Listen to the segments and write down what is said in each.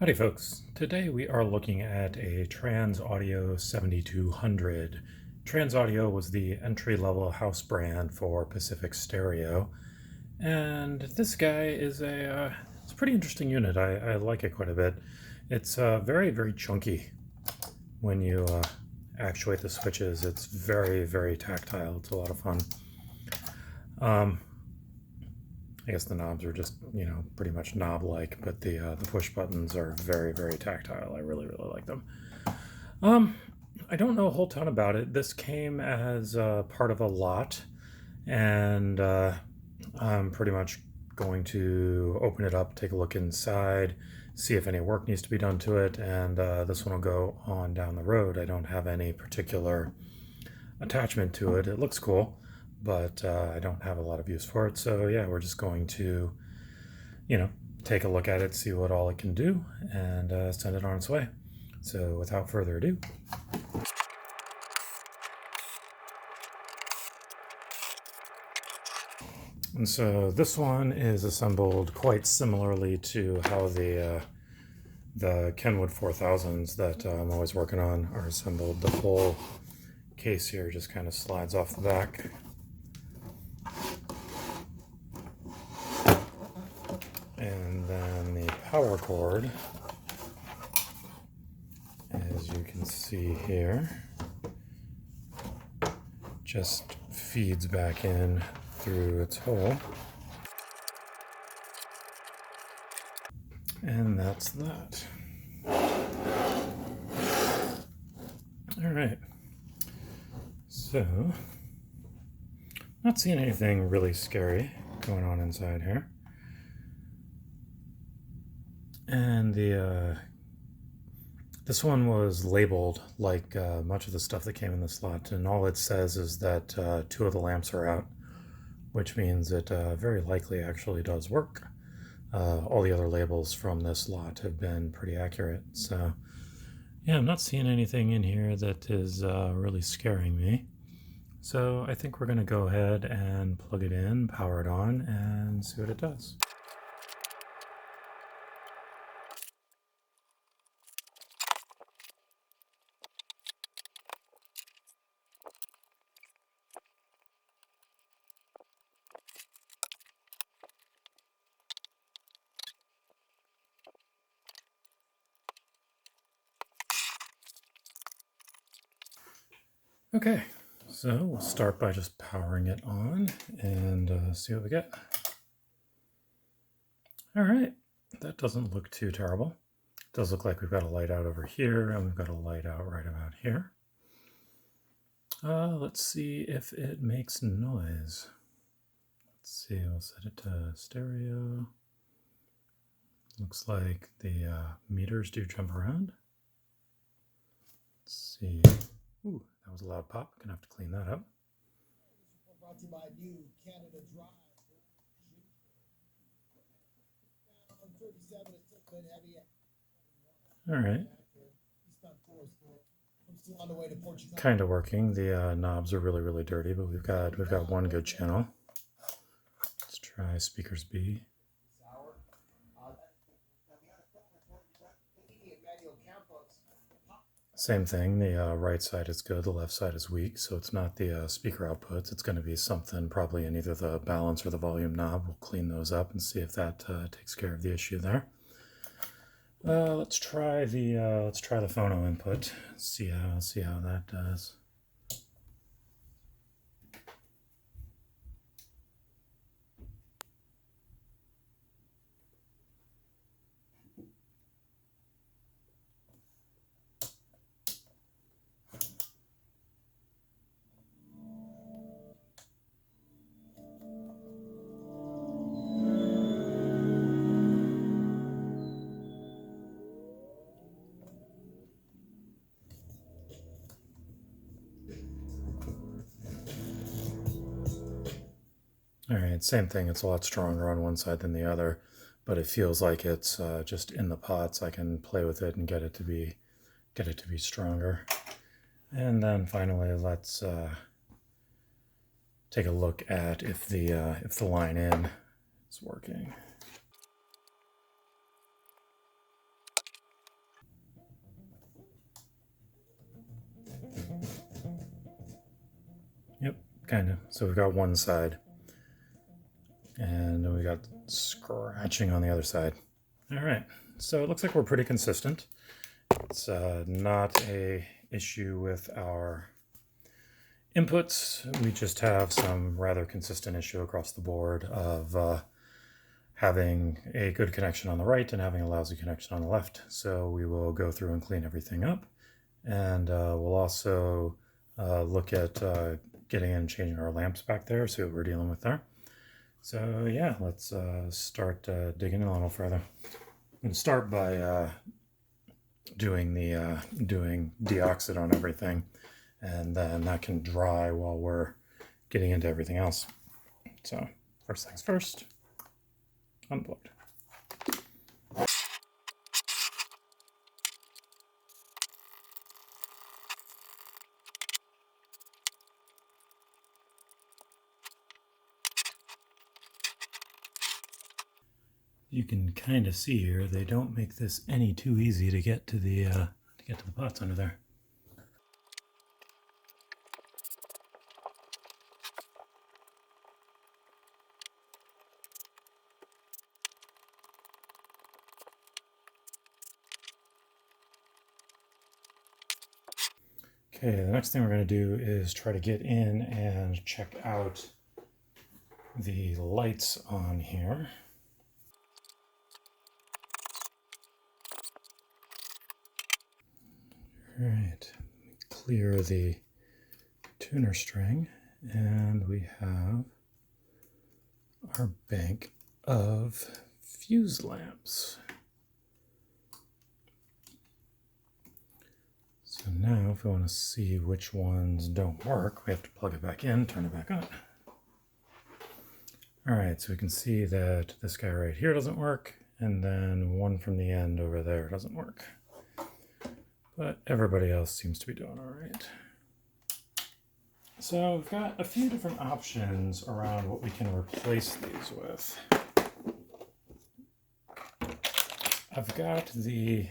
Howdy folks, today we are looking at a TransAudio 7200. TransAudio was the entry-level house brand for Pacific Stereo, and this guy is it's a pretty interesting unit. I like it quite a bit. It's very chunky when you actuate the switches. It's very tactile. It's a lot of fun. I guess the knobs are just, pretty much knob-like, but the push buttons are very tactile. I really like them. I don't know a whole ton about it. This came as part of a lot, and I'm pretty much going to open it up, take a look inside, see if any work needs to be done to it, and this one will go on down the road. I don't have any particular attachment to it. It looks cool, but I don't have a lot of use for it. So yeah, we're just going to, take a look at it, see what all it can do, and send it on its way. So without further ado. And so this one is assembled quite similarly to how the Kenwood 4000s that I'm always working on are assembled. The whole case here just kind of slides off the back. And then the power cord, as you can see here, just feeds back in through its hole. And that's that. All right. So, not seeing anything really scary going on inside here. And this one was labeled like much of the stuff that came in this lot, and all it says is that 2 of the lamps are out, which means it very likely actually does work. All the other labels from this lot have been pretty accurate, so yeah, I'm not seeing anything in here that is really scaring me. So I think we're going to go ahead and plug it in, power it on, and see what it does. Okay, so we'll start by just powering it on and see what we get. All right, that doesn't look too terrible. It does look like we've got a light out over here, and we've got a light out right about here. Let's see if it makes noise. Let's see, we'll set it to stereo. Looks like the meters do jump around. Let's see. Ooh, that was a loud pop. Gonna have to clean that up. Brought to you by New Canada Drive. All right. Kind of working. The knobs are really dirty, but we've got one good channel. Let's try speakers B. Same thing, the right side is good, the left side is weak, so it's not the speaker outputs. It's going to be something probably in either the balance or the volume knob. We'll clean those up and see if that takes care of the issue there. Let's try the phono input. See how that does. All right, same thing. It's a lot stronger on one side than the other, but it feels like it's just in the pots. I can play with it and get it to be stronger. And then finally, let's take a look at if the line in is working. kind of. So we've got one side, and then we got scratching on the other side. All right, so it looks like we're pretty consistent. It's not a issue with our inputs. We just have some rather consistent issue across the board of having a good connection on the right and having a lousy connection on the left. So we will go through and clean everything up, and we'll also look at getting in and changing our lamps back there, see what we're dealing with there. So yeah, let's start digging a little further. I'm going to start by doing DeoxIT on everything, and then that can dry while we're getting into everything else. So first things first, unplugged. You can kind of see here they don't make this any too easy to get to the pots under there. Okay, the next thing we're going to do is try to get in and check out the lights on here. All right, clear the tuner string, and we have our bank of fuse lamps. So now if we want to see which ones don't work, we have to plug it back in, turn it back on. All right, so we can see that this guy right here doesn't work, and then one from the end over there doesn't work. But everybody else seems to be doing all right. So we've got a few different options around what we can replace these with. I've got the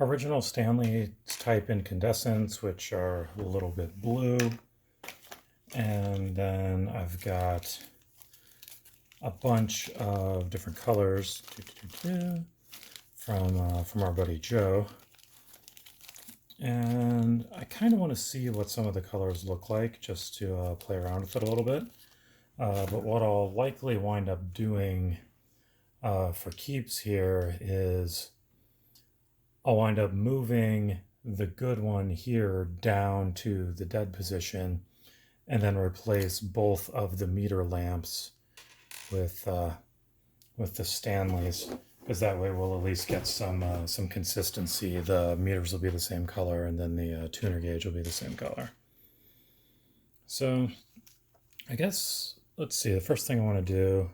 original Stanley type incandescents, which are a little bit blue. And then I've got a bunch of different colors from our buddy Joe. And I kind of want to see what some of the colors look like just to play around with it a little bit. But what I'll likely wind up doing for keeps here is I'll wind up moving the good one here down to the dead position and then replace both of the meter lamps with the Stanleys, because that way we'll at least get some consistency. The meters will be the same color, and then the tuner gauge will be the same color. So I guess, let's see, the first thing I want to do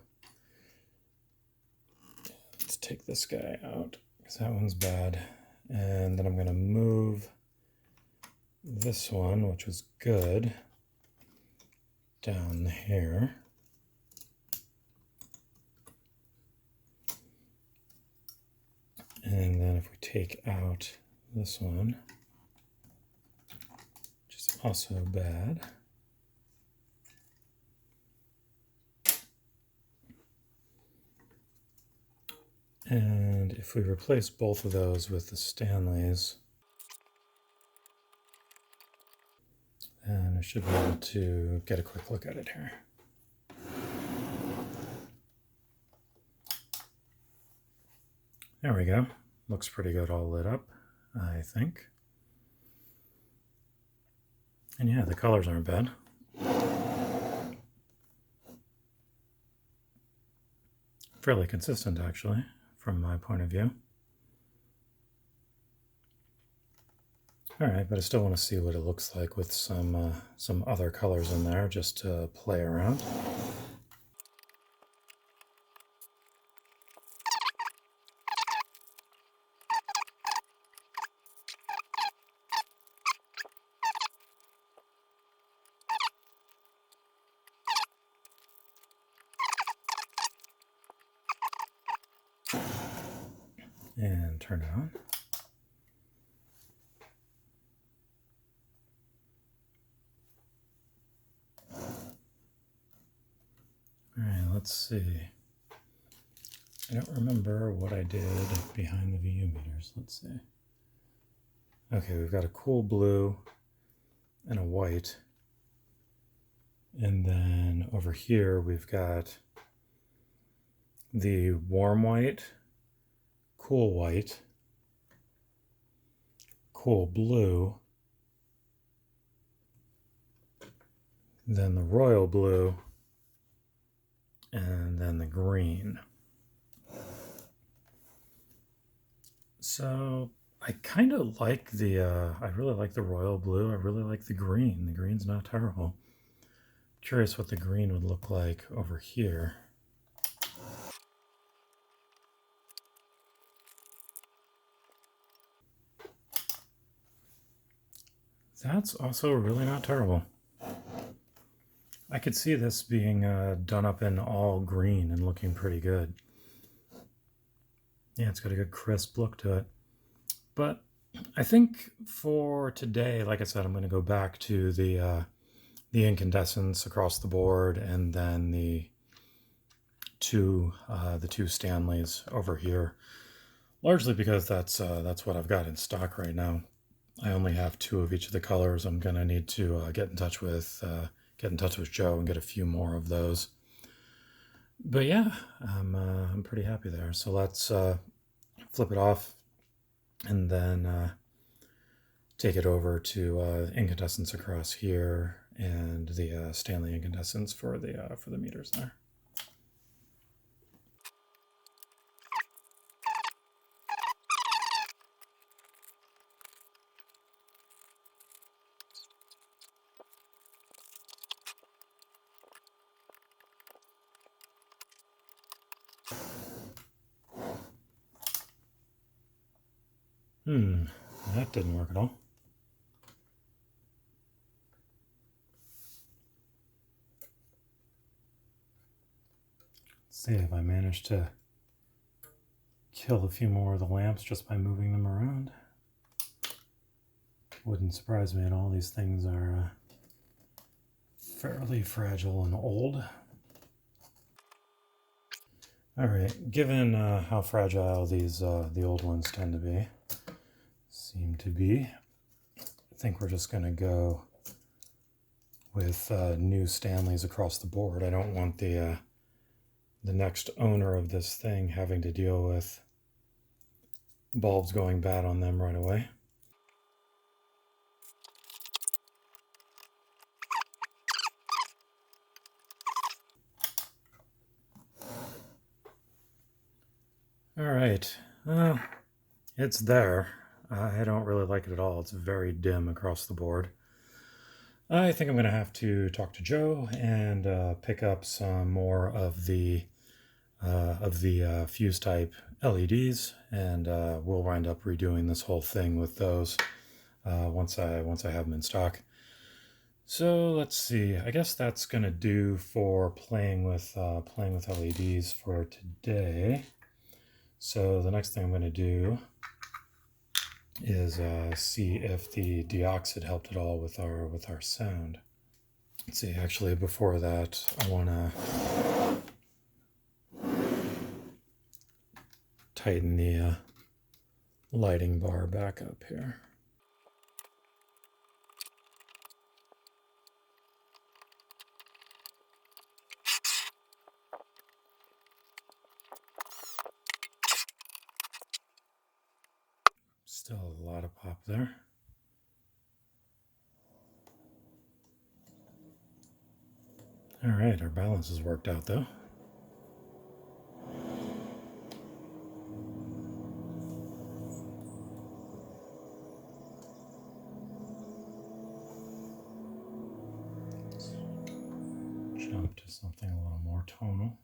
is take this guy out, because that one's bad. And then I'm going to move this one, which was good, down here. And then if we take out this one, which is also bad, and if we replace both of those with the Stanleys, then I should be able to get a quick look at it here. There we go. Looks pretty good all lit up, I think. And yeah, the colors aren't bad. Fairly consistent, actually, from my point of view. All right, but I still want to see what it looks like with some other colors in there, just to play around. And turn it on. let's see. I don't remember what I did behind the VU meters. Let's see. Okay, we've got a cool blue and a white. And then over here we've got the warm white, cool blue, then the royal blue, and then the green. So I kind of like the, I really like the royal blue. I really like the green. The green's not terrible. Curious what the green would look like over here. That's also really not terrible. I could see this being done up in all green and looking pretty good. Yeah, it's got a good crisp look to it. But I think for today, like I said, I'm going to go back to the incandescents across the board, and then the two Stanleys over here. Largely because that's what I've got in stock right now. I only have 2 of each of the colors. I'm gonna need to get in touch with Joe and get a few more of those. But yeah, I'm pretty happy there. So let's flip it off and then take it over to incandescents across here and the Stanley incandescents for the meters there. That didn't work at all. Let's see if I managed to kill a few more of the lamps just by moving them around. Wouldn't surprise me at all. These things are fairly fragile and old. All right, given how fragile these the old ones seem to be, I think we're just going to go with new Stanleys across the board. I don't want the next owner of this thing having to deal with bulbs going bad on them right away. All right, it's there. I don't really like it at all. It's very dim across the board. I think I'm going to have to talk to Joe and pick up some more of the fuse type LEDs, and we'll wind up redoing this whole thing with those once I have them in stock. So let's see. I guess that's going to do for playing with LEDs for today. So the next thing I'm going to do is see if the DeoxIT helped at all with our sound. Let's see. Actually, before that, I want to tighten the lighting bar back up here. Still a lot of pop there. All right, our balance has worked out though. Let's jump to something a little more tonal.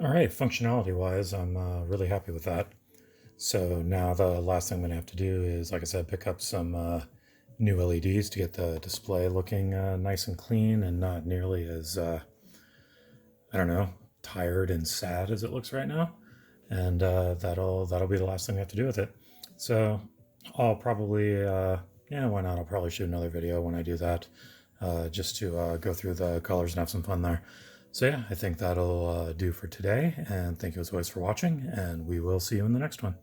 All right, functionality wise, I'm really happy with that. So now the last thing I'm going to have to do is, like I said, pick up some new LEDs to get the display looking nice and clean and not nearly as, I don't know, tired and sad as it looks right now. And that'll be the last thing I have to do with it. So I'll probably, yeah, why not? I'll probably shoot another video when I do that, just to go through the colors and have some fun there. So yeah, I think that'll do for today. And thank you as always for watching, and we will see you in the next one.